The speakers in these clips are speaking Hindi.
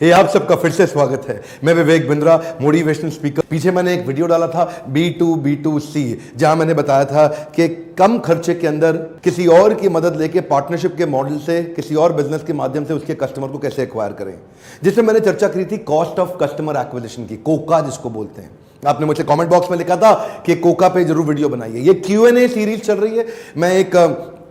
हे आप सबका फिर से स्वागत है। मैं विवेक बिंद्रा, मोटिवेशनल स्पीकर। पीछे मैंने एक वीडियो डाला था B2B2C, जहां मैंने बताया था कि कम खर्चे के अंदर किसी और की मदद लेके पार्टनरशिप के मॉडल से किसी और बिजनेस के माध्यम से उसके कस्टमर को कैसे एक्वायर करें, जिसमें मैंने चर्चा करी थी कॉस्ट ऑफ कस्टमर एक्विजिशन की, कोका जिसको बोलते हैं। आपने मुझे कमेंट बॉक्स में लिखा था कि कोका पे जरूर वीडियो बनाइए। ये Q&A सीरीज चल रही है। मैं एक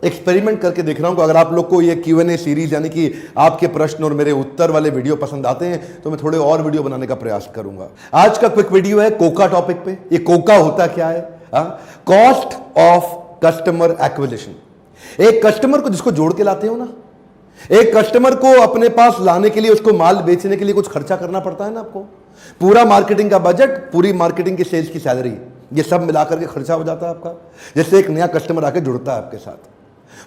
एक्सपेरिमेंट करके देख रहा हूं कि अगर आप लोग को ये Q&A सीरीज यानी कि आपके प्रश्न और मेरे उत्तर वाले वीडियो पसंद आते हैं तो मैं थोड़े और वीडियो बनाने का प्रयास करूंगा। आज का क्विक वीडियो है कोका टॉपिक पे। ये कोका होता क्या है? Cost of customer acquisition. एक कस्टमर को जिसको जोड़ के लाते हो ना, एक कस्टमर को अपने पास लाने के लिए, उसको माल बेचने के लिए कुछ खर्चा करना पड़ता है ना आपको। पूरा मार्केटिंग का बजट, पूरी मार्केटिंग की सेल्स की सैलरी, ये सब मिलाकर के खर्चा हो जाता है आपका। जैसे एक नया कस्टमर आके जुड़ता है आपके साथ,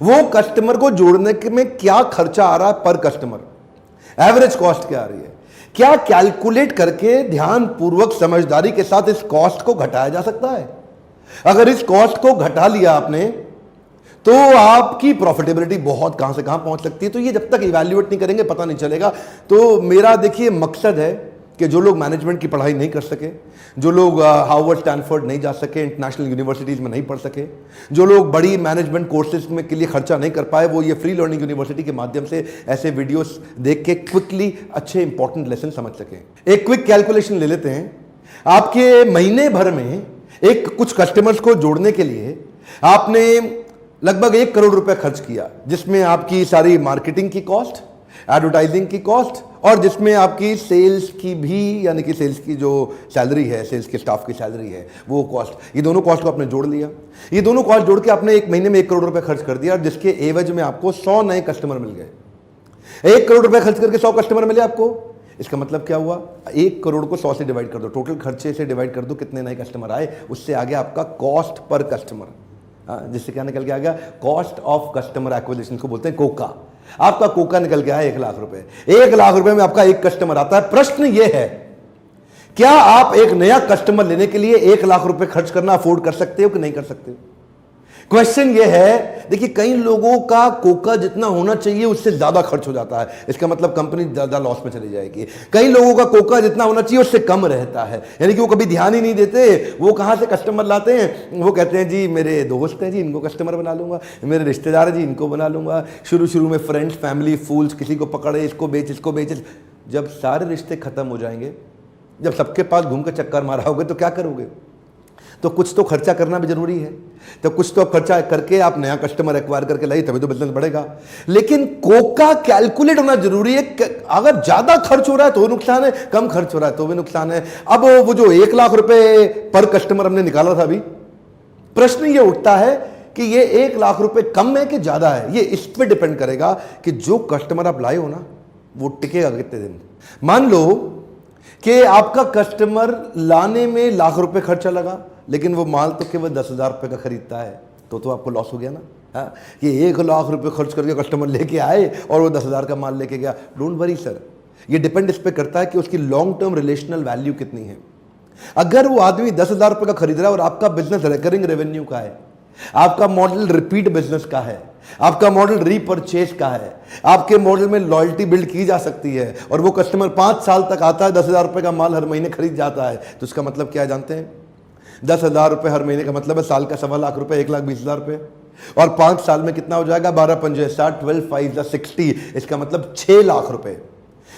वो कस्टमर को जोड़ने में क्या खर्चा आ रहा है पर कस्टमर, एवरेज कॉस्ट क्या आ रही है, क्या कैलकुलेट करके ध्यान पूर्वक समझदारी के साथ इस कॉस्ट को घटाया जा सकता है। अगर इस कॉस्ट को घटा लिया आपने तो आपकी प्रॉफिटेबिलिटी बहुत कहां से कहां पहुंच सकती है। तो ये जब तक इवैल्यूएट नहीं करेंगे पता नहीं चलेगा। तो मेरा देखिए मकसद है कि जो लोग मैनेजमेंट की पढ़ाई नहीं कर सके, जो लोग हार्वर्ड स्टैनफोर्ड नहीं जा सके, इंटरनेशनल यूनिवर्सिटीज में नहीं पढ़ सके, जो लोग बड़ी मैनेजमेंट कोर्सेज में के लिए खर्चा नहीं कर पाए, वो ये फ्री लर्निंग यूनिवर्सिटी के माध्यम से ऐसे वीडियोस देख के क्विकली अच्छे इंपॉर्टेंट लेसन समझ सके। एक क्विक कैलकुलेशन ले लेते हैं। आपके महीने भर में एक कुछ कस्टमर्स को जोड़ने के लिए आपने लगभग 1 करोड़ रुपए खर्च किया, जिसमें आपकी सारी मार्केटिंग की कॉस्ट, एडवर्टाइजिंग की कॉस्ट और जिसमें आपकी सेल्स की भी, यानी कि सेल्स की जो सैलरी है, सेल्स के स्टाफ की सैलरी है, वो कॉस्ट, ये दोनों कॉस्ट को आपने जोड़ लिया। ये दोनों कॉस्ट जोड़ के आपने एक महीने में 1 करोड़ रुपए खर्च कर दिया, जिसके एवज में आपको 100 नए कस्टमर मिल गए। 1 करोड़ रुपए खर्च करके 100 कस्टमर मिले आपको। इसका मतलब क्या हुआ? 1 करोड़ को 100 से डिवाइड कर दो, टोटल खर्चे से डिवाइड कर दो, कितने नए कस्टमर आए, उससे आगे आपका कॉस्ट पर कस्टमर, जिससे क्या निकल के आ गया? कॉस्ट ऑफ कस्टमर एक्विजिशन को बोलते हैं कोका। आपका कोका निकल गया है 1 लाख रुपए। 1 लाख रुपए में आपका एक कस्टमर आता है। प्रश्न यह है, क्या आप एक नया कस्टमर लेने के लिए 1 लाख रुपए खर्च करना अफोर्ड कर सकते हो कि नहीं कर सकते हो? क्वेश्चन यह है, देखिए कई लोगों का कोका जितना होना चाहिए उससे ज्यादा खर्च हो जाता है। इसका मतलब कंपनी ज्यादा लॉस में चली जाएगी। कई लोगों का कोका जितना होना चाहिए उससे कम रहता है, यानी कि वो कभी ध्यान ही नहीं देते। वो कहां से कस्टमर लाते हैं? वो कहते हैं जी मेरे दोस्त हैं जी, इनको कस्टमर बना लूंगा, मेरे रिश्तेदार हैं जी, इनको बना लूंगा। शुरू में फ्रेंड्स, फैमिली, फूल्स, किसी को पकड़े, इसको बेच, इसको बेच। जब सारे रिश्ते खत्म हो जाएंगे, जब सबके पास घूम कर चक्कर मारा होगे तो क्या करोगे? तो कुछ तो खर्चा करना भी जरूरी है। तो कुछ तो खर्चा करके आप नया कस्टमर एक्वायर करके लाइए, तभी तो बिजनेस बढ़ेगा। लेकिन कोका कैलकुलेट होना जरूरी है। अगर ज्यादा खर्च हो रहा है तो नुकसान है, कम खर्च हो रहा है तो भी नुकसान है। अब वो जो 1 लाख रुपए पर कस्टमर हमने निकाला था अभी, प्रश्न ये उठता है कि ये 1 लाख रुपए कम है कि ज्यादा है। ये इस पे डिपेंड करेगा कि जो कस्टमर आप लाए हो ना, वो टिकेगा कितने दिन। मान लो कि आपका कस्टमर लाने में लाख रुपए खर्चा लगा, लेकिन वो माल तो केवल 10,000 रुपए का खरीदता है, तो आपको लॉस हो गया ना। कि 1 लाख रुपए खर्च करके कस्टमर लेके आए और वो 10,000 का माल लेके गया। डोंट वरी सर, ये डिपेंड इस पे करता है कि उसकी लॉन्ग टर्म रिलेशनल वैल्यू कितनी है। अगर वो आदमी 10,000 रुपए का खरीद रहा है और आपका बिजनेस रिकरिंग रेवेन्यू का है, आपका मॉडल रिपीट बिजनेस का है, आपका मॉडल रीपरचेज का है, आपके मॉडल में लॉयल्टी बिल्ड की जा सकती है और वो कस्टमर 5 साल तक आता है, 10,000 रुपए का माल हर महीने खरीद जाता है, तो इसका मतलब क्या जानते हैं? 10,000 रुपए हर महीने का मतलब है साल का 1.25 लाख रुपए, 1,20,000 रुपए। और 5 साल में कितना हो जाएगा? 12 पंजे 60, 12 5 60। इसका मतलब 6 लाख रुपए।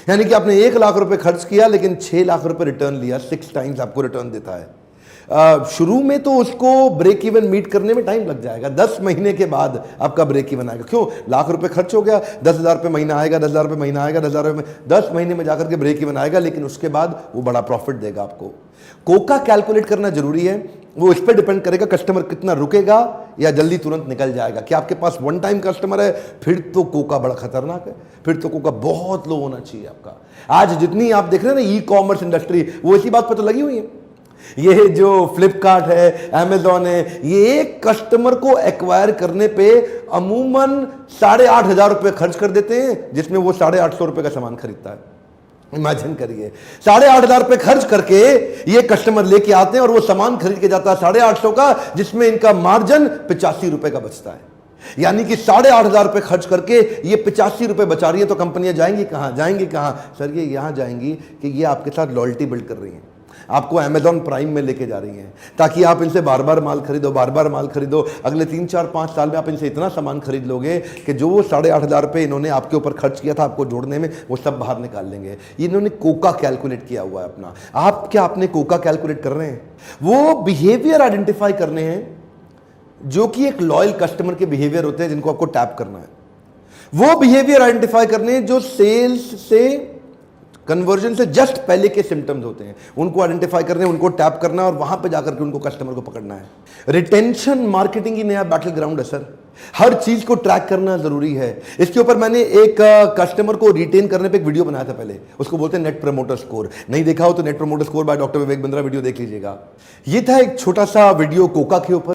यानी कि आपने 1 लाख रुपए खर्च किया लेकिन 6 लाख रुपए रिटर्न लिया। 6 टाइम्स आपको रिटर्न देता है। शुरू में तो उसको ब्रेक इवन मीट करने में टाइम लग जाएगा। 10 महीने के बाद आपका ब्रेक इवन आएगा। क्यों? लाख रुपए खर्च हो गया, 10,000 रुपए महीना आएगा, 10,000 रुपए महीना आएगा, 10,000 रुपए 10 महीने में जाकर के ब्रेक इवन आएगा, लेकिन उसके बाद वो बड़ा प्रॉफिट देगा आपको। कोका कैलकुलेट करना जरूरी है। वो इस पर डिपेंड करेगा कस्टमर कितना रुकेगा या जल्दी तुरंत निकल जाएगा। कि आपके पास वन टाइम कस्टमर है, फिर तो कोका बड़ा खतरनाक है, फिर तो कोका बहुत लो होना चाहिए आपका। आज जितनी आप देख रहे हैं ना ई कॉमर्स इंडस्ट्री, वो इसी बात पर तो लगी हुई है। ये जो फ्लिपकार्ट है, अमेजॉन है, ये एक कस्टमर को एक्वायर करने पे अमूमन 8,500 रुपए खर्च कर देते हैं, जिसमें वो 850 रुपए का सामान खरीदता है। इमेजिन करिए, 8,500 रुपए खर्च करके ये कस्टमर लेके आते हैं और वो सामान खरीद के जाता है 850 का, जिसमें इनका मार्जिन 85 रुपए का बचता है। यानी कि 8,500 रुपए खर्च करके ये 85 रुपए बचा रही है, तो कंपनियां जाएंगी कहां? जाएंगी कहां सर? ये यहां जाएंगी कि ये आपके साथ लॉयल्टी बिल्ड कर रही हैं, आपको अमेजॉन प्राइम में लेके जा रही हैं, ताकि आप इनसे बार बार माल खरीदो, बार बार माल खरीदो। अगले 3, 4, 5 साल में आप इनसे इतना सामान खरीद लोगे कि जो वो 8,500 रुपए इन्होंने आपके ऊपर खर्च किया था आपको जोड़ने में, वो सब बाहर निकाल लेंगे। इन्होंने कोका कैलकुलेट किया हुआ है अपना। आप क्या अपने कोका कैलकुलेट कर रहे हैं? वो बिहेवियर आइडेंटिफाई करने हैं जो कि एक लॉयल कस्टमर के बिहेवियर होते हैं, जिनको आपको टैप करना है। वो बिहेवियर आइडेंटिफाई करने हैं जो सेल्स से, कन्वर्जन से जस्ट पहले के सिम्टम्स होते हैं, उनको आइडेंटिफाई करने, उनको टैप करना और वहां पे जाकर के उनको कस्टमर को पकड़ना है। रिटेंशन मार्केटिंग ही नया बैटल ग्राउंड है सर। हर चीज को ट्रैक करना जरूरी है। इसके ऊपर मैंने एक कस्टमर को रिटेन करने पे एक वीडियो बनाया था पहले, उसको बोलते हैं नेट प्रमोटर स्कोर। नहीं देखा हो तो net promoter score by doctor Vivek Bindra video देख लीजिएगा। ये था एक छोटा सा वीडियो कोका के ऊपर।